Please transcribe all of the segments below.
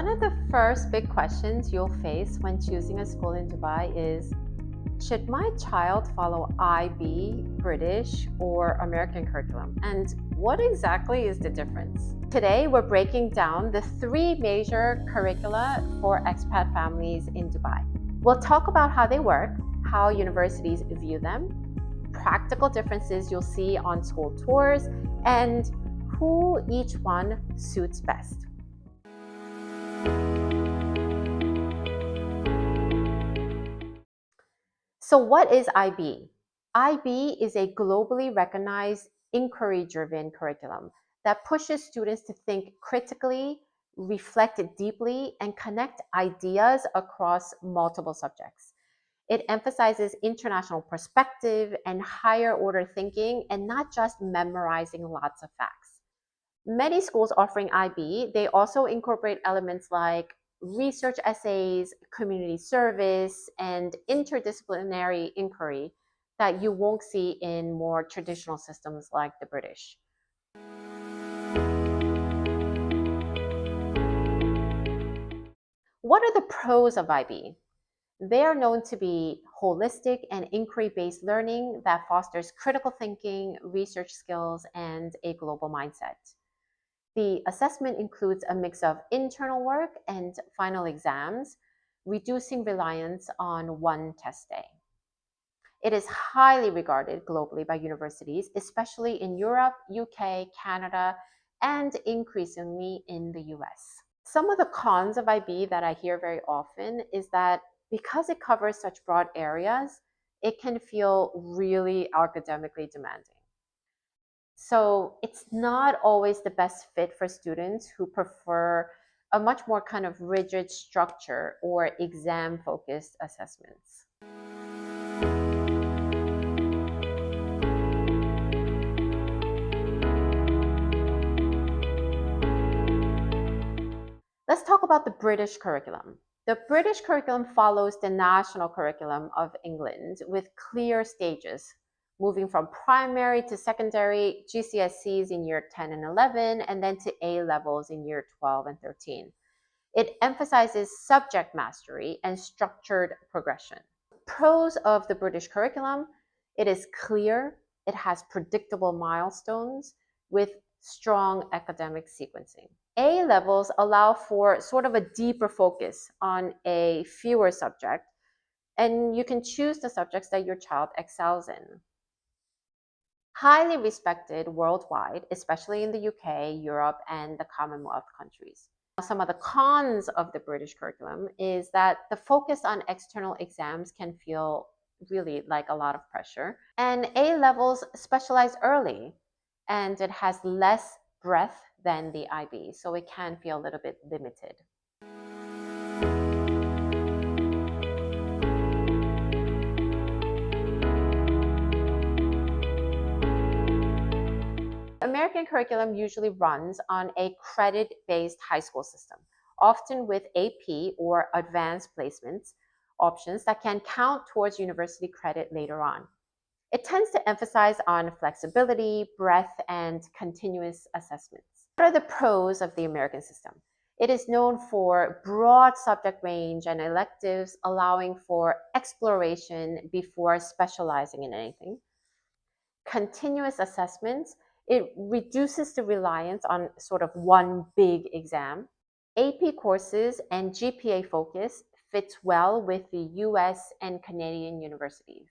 One of the first big questions you'll face when choosing a school in Dubai is, should my child follow IB, British, or American curriculum? And what exactly is the difference? Today, we're breaking down the three major curricula for expat families in Dubai. We'll talk about how they work, how universities view them, practical differences you'll see on school tours, and who each one suits best. So what is IB? IB is a globally recognized inquiry-driven curriculum that pushes students to think critically, reflect deeply, and connect ideas across multiple subjects. It emphasizes international perspective and higher order thinking and not just memorizing lots of facts. Many schools offering IB, they also incorporate elements like research essays, community service, and interdisciplinary inquiry that you won't see in more traditional systems like the British. What are the pros of IB? They are known to be holistic and inquiry-based learning that fosters critical thinking, research skills, and a global mindset. The assessment includes a mix of internal work and final exams, reducing reliance on one test day. It is highly regarded globally by universities, especially in Europe, UK, Canada, and increasingly in the US. Some of the cons of IB that I hear very often is that because it covers such broad areas, it can feel really academically demanding. So it's not always the best fit for students who prefer a much more kind of rigid structure or exam-focused assessments. Let's talk about the British curriculum. The British curriculum follows the national curriculum of England with clear stages, moving from primary to secondary, GCSEs in year 10 and 11, and then to A levels in year 12 and 13. It emphasizes subject mastery and structured progression. Pros of the British curriculum: it is clear, it has predictable milestones with strong academic sequencing. A levels allow for sort of a deeper focus on a fewer subject, and you can choose the subjects that your child excels in. Highly respected worldwide, especially in the UK, Europe, and the Commonwealth countries. Some of the cons of the British curriculum is that the focus on external exams can feel really like a lot of pressure. And A levels specialize early, and it has less breadth than the IB, so it can feel a little bit limited. American curriculum usually runs on a credit-based high school system, often with AP or advanced placements options that can count towards university credit later on. It tends to emphasize on flexibility, breadth, and continuous assessments. What are the pros of the American system? It is known for broad subject range and electives, allowing for exploration before specializing in anything. Continuous assessments, it reduces the reliance on sort of one big exam. AP courses and GPA focus fits well with the US and Canadian universities.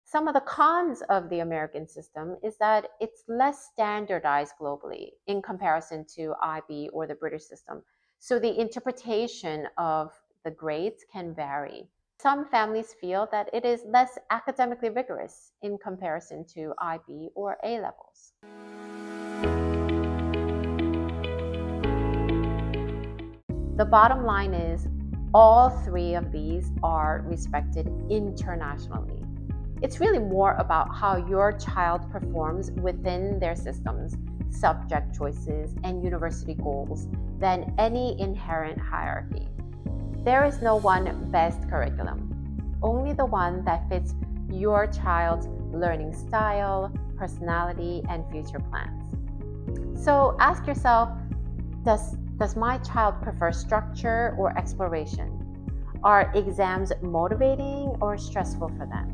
Some of the cons of the American system is that it's less standardized globally in comparison to IB or the British system. So the interpretation of the grades can vary. Some families feel that it is less academically rigorous in comparison to IB or A levels. The bottom line is all three of these are respected internationally. It's really more about how your child performs within their systems, subject choices, and university goals than any inherent hierarchy. There is no one best curriculum, only the one that fits your child's learning style, personality, and future plans. So ask yourself, does Does my child prefer structure or exploration? Are exams motivating or stressful for them?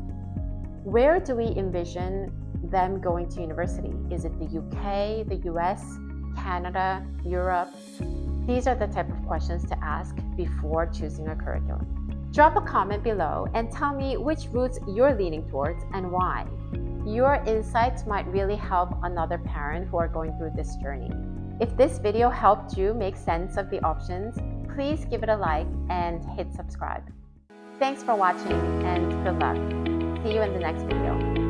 Where do we envision them going to university? Is it the UK, the US, Canada, Europe? These are the type of questions to ask before choosing a curriculum. Drop a comment below and tell me which routes you're leaning towards and why. Your insights might really help another parent who are going through this journey. If this video helped you make sense of the options, please give it a like and hit subscribe. Thanks for watching and good luck. See you in the next video.